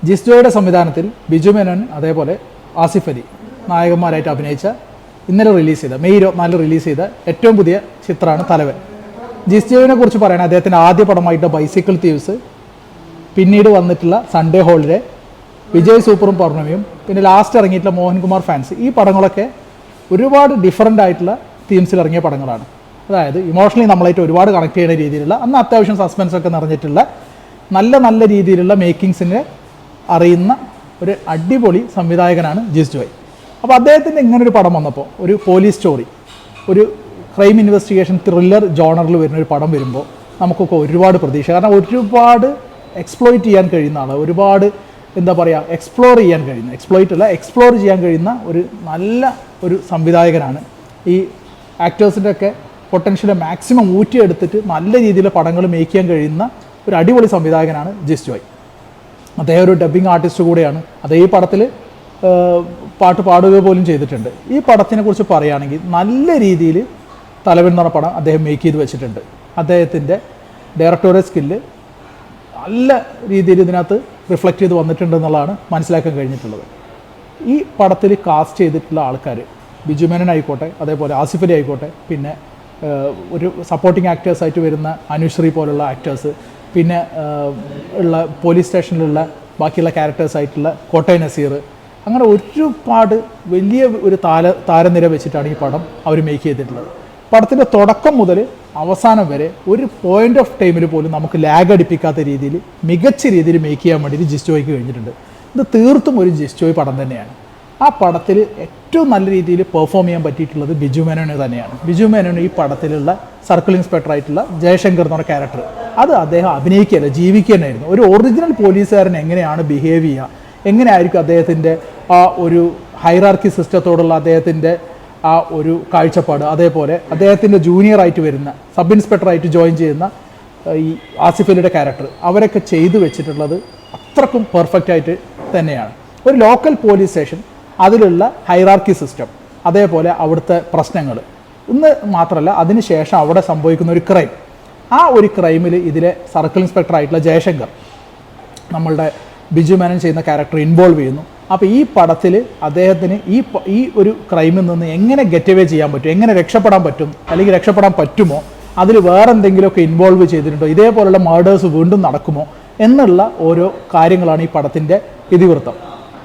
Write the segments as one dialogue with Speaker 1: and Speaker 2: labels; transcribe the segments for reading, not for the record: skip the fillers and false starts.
Speaker 1: ജിസ്ജോയുടെ സംവിധാനത്തിൽ ബിജു മേനോൻ അതേപോലെ ആസിഫ് അലി നായകന്മാരായിട്ട് അഭിനയിച്ച ഇന്നലെ റിലീസ് ചെയ്ത മെയ് 24 റിലീസ് ചെയ്ത ഏറ്റവും പുതിയ ചിത്രമാണ് തലവൻ. ജിസ്ജോയെ കുറിച്ച് പറയുന്നത് അദ്ദേഹത്തിൻ്റെ ആദ്യ പടമായിട്ട് ബൈസിക്കിൾ തീവ്സ്, പിന്നീട് വന്നിട്ടുള്ള സൺഡേ ഹോളിഡേ, വിജയ് സൂപ്പറും പൗർണമിയും, പിന്നെ ലാസ്റ്റ് ഇറങ്ങിയിട്ടുള്ള മോഹൻകുമാർ ഫാൻസ്. ഈ പടങ്ങളൊക്കെ ഒരുപാട് ഡിഫറൻ്റ് ആയിട്ടുള്ള തീംസിൽ ഇറങ്ങിയ പടങ്ങളാണ്. അതായത് ഇമോഷണലി നമ്മളായിട്ട് ഒരുപാട് കണക്ട് ചെയ്യുന്ന രീതിയിലുള്ള, അന്ന് അത്യാവശ്യം സസ്പെൻസ് ഒക്കെ നിറഞ്ഞിട്ടുള്ള നല്ല രീതിയിലുള്ള മേക്കിങ്സിനെ അറിയുന്ന ഒരു അടിപൊളി സംവിധായകനാണ് ജിസ്ജോയ്. അപ്പോൾ അദ്ദേഹത്തിൻ്റെ ഇങ്ങനൊരു പടം വന്നപ്പോൾ, ഒരു പോലീസ് സ്റ്റോറി, ഒരു ക്രൈം ഇൻവെസ്റ്റിഗേഷൻ ത്രില്ലർ ജോണറിൽ വരുന്നൊരു പടം വരുമ്പോൾ നമുക്കൊക്കെ ഒരുപാട് പ്രതീക്ഷ. കാരണം ഒരുപാട് എക്സ്പ്ലോയിറ്റ് ചെയ്യാൻ കഴിയുന്ന ആൾ, ഒരുപാട് എന്താ പറയുക, എക്സ്പ്ലോർ ചെയ്യാൻ കഴിയുന്ന ഒരു നല്ല ഒരു സംവിധായകനാണ്. ഈ ആക്ടേഴ്സിൻ്റെ ഒക്കെ പൊട്ടൻഷ്യൽ മാക്സിമം ഊറ്റിയെടുത്തിട്ട് നല്ല രീതിയിൽ പടങ്ങൾ മേക്ക് ചെയ്യാൻ കഴിയുന്ന ഒരു അടിപൊളി സംവിധായകനാണ് ജിസ്ജോയ്. അദ്ദേഹം ഒരു ഡബ്ബിംഗ് ആർട്ടിസ്റ്റ് കൂടെയാണ്. അദ്ദേഹം ഈ പടത്തിൽ പാട്ട് പാടുക പോലും ചെയ്തിട്ടുണ്ട്. ഈ പടത്തിനെ കുറിച്ച് പറയുകയാണെങ്കിൽ നല്ല രീതിയിൽ തലവൻ എന്ന് പറഞ്ഞ പടം അദ്ദേഹം മേക്ക് ചെയ്ത് വെച്ചിട്ടുണ്ട്. അദ്ദേഹത്തിൻ്റെ ഡയറക്ടോറിയൽ സ്കില്ല് നല്ല രീതിയിൽ ഇതിനകത്ത് റിഫ്ലക്റ്റ് ചെയ്ത് വന്നിട്ടുണ്ട് എന്നുള്ളതാണ് മനസ്സിലാക്കാൻ കഴിഞ്ഞിട്ടുള്ളത്. ഈ പടത്തിൽ കാസ്റ്റ് ചെയ്തിട്ടുള്ള ആൾക്കാർ ബിജു മേനോൻ ആയിക്കോട്ടെ, അതേപോലെ ആസിഫ് അലി ആയിക്കോട്ടെ, പിന്നെ ഒരു സപ്പോർട്ടിങ് ആക്ടേഴ്സായിട്ട് വരുന്ന അനുശ്രീ പോലുള്ള ആക്ടേഴ്സ്, പിന്നെ ഉള്ള പോലീസ് സ്റ്റേഷനിലുള്ള ബാക്കിയുള്ള ക്യാരക്ടേഴ്സായിട്ടുള്ള കോട്ടയം നസീർ, അങ്ങനെ ഒരുപാട് വലിയ ഒരു താരനിര വെച്ചിട്ടാണ് ഈ പടം അവർ മേക്ക് ചെയ്തിട്ടുള്ളത്. പടത്തിൻ്റെ തുടക്കം മുതൽ അവസാനം വരെ ഒരു പോയിന്റ് ഓഫ് ടൈമിൽ പോലും നമുക്ക് ലാഗ് അടിപ്പിക്കാത്ത രീതിയിൽ മികച്ച രീതിയിൽ മേക്ക് ചെയ്യാൻ വേണ്ടിയിട്ട് ജിസ്ജോയ്ക്ക് കഴിഞ്ഞിട്ടുണ്ട്. ഇത് തീർത്തും ഒരു ജിസ്ജോയ് പടം തന്നെയാണ്. ആ പടത്തിൽ ഏറ്റവും നല്ല രീതിയിൽ പെർഫോം ചെയ്യാൻ പറ്റിയിട്ടുള്ളത് ബിജു മേനോന് തന്നെയാണ്. ബിജു മേനോന് ഈ പടത്തിലുള്ള സർക്കിൾ ഇൻസ്പെക്ടർ ആയിട്ടുള്ള ജയശങ്കർ എന്ന് പറഞ്ഞ ക്യാരക്ടർ, അത് അദ്ദേഹം അഭിനയിക്കുകയല്ല, ജീവിക്കുകയായിരുന്നു. ഒരു ഒറിജിനൽ പോലീസുകാരൻ എങ്ങനെയാണ് ബിഹേവ് ചെയ്യുക, എങ്ങനെയായിരിക്കും അദ്ദേഹത്തിൻ്റെ ആ ഒരു ഹൈറാർക്കി സിസ്റ്റത്തോടുള്ള അദ്ദേഹത്തിൻ്റെ ആ ഒരു കാഴ്ചപ്പാട്, അതേപോലെ അദ്ദേഹത്തിൻ്റെ ജൂനിയറായിട്ട് വരുന്ന സബ് ഇൻസ്പെക്ടറായിട്ട് ജോയിൻ ചെയ്യുന്ന ഈ ആസിഫ് അലിയുടെ ക്യാരക്ടർ, അവരൊക്കെ ചെയ്തു വെച്ചിട്ടുള്ളത് അത്രക്കും പെർഫെക്റ്റ് ആയിട്ട് തന്നെയാണ്. ഒരു ലോക്കൽ പോലീസ് സ്റ്റേഷൻ, അതിലുള്ള ഹൈറാർക്കി സിസ്റ്റം, അതേപോലെ അവിടുത്തെ പ്രശ്നങ്ങൾ, ഇന്ന് മാത്രമല്ല അതിനുശേഷം അവിടെ സംഭവിക്കുന്ന ഒരു ക്രൈം, ആ ഒരു ക്രൈമിൽ ഇതിലെ സർക്കിൾ ഇൻസ്പെക്ടറായിട്ടുള്ള ജയശങ്കർ നമ്മളുടെ ബിജു മേനോൻ ചെയ്യുന്ന ക്യാരക്ടർ ഇൻവോൾവ് ചെയ്യുന്നു. അപ്പോൾ ഈ പടത്തിൽ അദ്ദേഹത്തിന് ഈ ഒരു ക്രൈമിൽ നിന്ന് എങ്ങനെ ഗെറ്റ് അവേ ചെയ്യാൻ പറ്റും, എങ്ങനെ രക്ഷപ്പെടാൻ പറ്റും, അല്ലെങ്കിൽ രക്ഷപ്പെടാൻ പറ്റുമോ, അതിൽ വേറെ എന്തെങ്കിലുമൊക്കെ ഇൻവോൾവ് ചെയ്തിട്ടുണ്ടോ, ഇതേപോലുള്ള മർഡേഴ്സ് വീണ്ടും നടക്കുമോ എന്നുള്ള ഓരോ കാര്യങ്ങളാണ് ഈ പടത്തിൻ്റെ ഇതിവൃത്തം.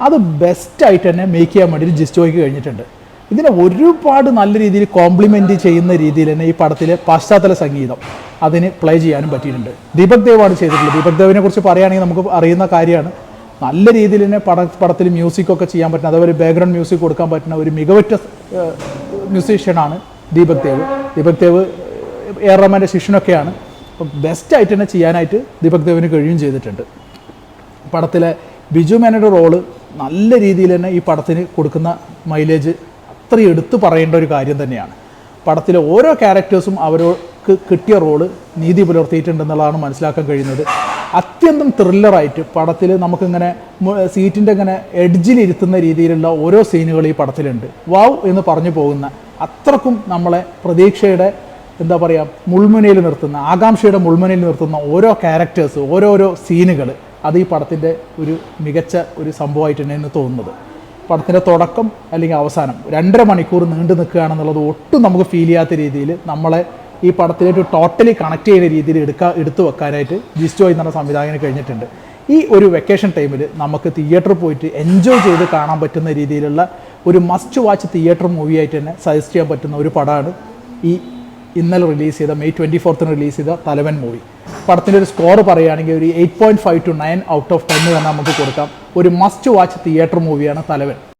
Speaker 1: അത് ബെസ്റ്റായിട്ട് തന്നെ മേക്ക് ചെയ്യാൻ വേണ്ടിയിട്ട് ജിസ്ജോയ്ക്ക് കഴിഞ്ഞിട്ടുണ്ട്. ഇതിനെ ഒരുപാട് നല്ല രീതിയിൽ കോംപ്ലിമെൻറ്റ് ചെയ്യുന്ന രീതിയിൽ തന്നെ ഈ പടത്തിലെ പശ്ചാത്തല സംഗീതം അതിന് പ്ലേ ചെയ്യാനും പറ്റിയിട്ടുണ്ട്. ദീപക് ദേവാണ് ചെയ്തിട്ടുള്ളത്. ദീപക് ദേവിനെ കുറിച്ച് പറയുകയാണെങ്കിൽ നമുക്ക് അറിയുന്ന കാര്യമാണ്. നല്ല രീതിയിൽ തന്നെ പടത്തിൽ മ്യൂസിക്കൊക്കെ ചെയ്യാൻ പറ്റുന്ന, അതേപോലെ ബാക്ക്ഗ്രൗണ്ട് മ്യൂസിക് കൊടുക്കാൻ പറ്റുന്ന ഒരു മികവുറ്റ മ്യൂസീഷ്യനാണ് ദീപക് ദേവ്. ദീപക് ദേവ് എ റഹ്മാൻ്റെ ശിഷ്യനൊക്കെയാണ്. അപ്പം ബെസ്റ്റായിട്ട് തന്നെ ചെയ്യാനായിട്ട് ദീപക് ദേവിന് കഴിയുകയും ചെയ്തിട്ടുണ്ട്. പടത്തിലെ ബിജു മേനോൻ്റെ റോള് നല്ല രീതിയിൽ തന്നെ ഈ പടത്തിന് കൊടുക്കുന്ന മൈലേജ് അത്രയും എടുത്തു പറയേണ്ട ഒരു കാര്യം തന്നെയാണ്. പടത്തിലെ ഓരോ ക്യാരക്ടേഴ്സും അവർക്ക് കിട്ടിയ റോള് നീതി പുലർത്തിയിട്ടുണ്ടെന്നുള്ളതാണ് മനസ്സിലാക്കാൻ കഴിയുന്നത്. അത്യന്തം ത്രില്ലറായിട്ട് പടത്തിൽ നമുക്കിങ്ങനെ സീറ്റിൻ്റെ ഇങ്ങനെ എഡ്ജിലിരുത്തുന്ന രീതിയിലുള്ള ഓരോ സീനുകൾ ഈ പടത്തിലുണ്ട്. വാവ് എന്ന് പറഞ്ഞു പോകുന്ന, അത്രക്കും നമ്മളെ പ്രതീക്ഷയുടെ എന്താ പറയുക മുൾമുനയിൽ നിർത്തുന്ന, ആകാംക്ഷയുടെ മുൾമുനയിൽ നിർത്തുന്ന ഓരോ ക്യാരക്ടേഴ്സ്, ഓരോരോ സീനുകൾ, അത് ഈ പടത്തിൻ്റെ ഒരു മികച്ച ഒരു സംഭവമായിട്ട് തന്നെയാണ് തോന്നുന്നത്. പടത്തിൻ്റെ തുടക്കം അല്ലെങ്കിൽ അവസാനം 2.5 മണിക്കൂർ നീണ്ടു നിൽക്കുകയാണെന്നുള്ളത് ഒട്ടും നമുക്ക് ഫീൽ ചെയ്യാത്ത രീതിയിൽ നമ്മളെ ഈ പടത്തിലേക്ക് ടോട്ടലി കണക്ട് ചെയ്യുന്ന രീതിയിൽ എടുത്തു വെക്കാനായിട്ട് ജിസ്ജോയ് എന്ന സംവിധായകന് കഴിഞ്ഞിട്ടുണ്ട്. ഈ ഒരു വെക്കേഷൻ ടൈമിൽ നമുക്ക് തിയേറ്ററിൽ പോയിട്ട് എൻജോയ് ചെയ്ത് കാണാൻ പറ്റുന്ന രീതിയിലുള്ള ഒരു മസ്റ്റ് വാച്ച് തിയേറ്റർ മൂവിയായിട്ട് തന്നെ സജസ്റ്റ് ചെയ്യാൻ പറ്റുന്ന ഒരു പടമാണ് ഈ ഇന്നലെ റിലീസ് ചെയ്ത മെയ് 24 റിലീസ് ചെയ്ത തലവൻ മൂവി. പടത്തിൻ്റെ ഒരു സ്കോർ പറയുകയാണെങ്കിൽ ഒരു 8.5 to 9 ഔട്ട് ഓഫ് 10 തന്നെ നമുക്ക് കൊടുക്കാം. ഒരു മസ്റ്റ് വാച്ച് തിയേറ്റർ മൂവിയാണ് തലവൻ.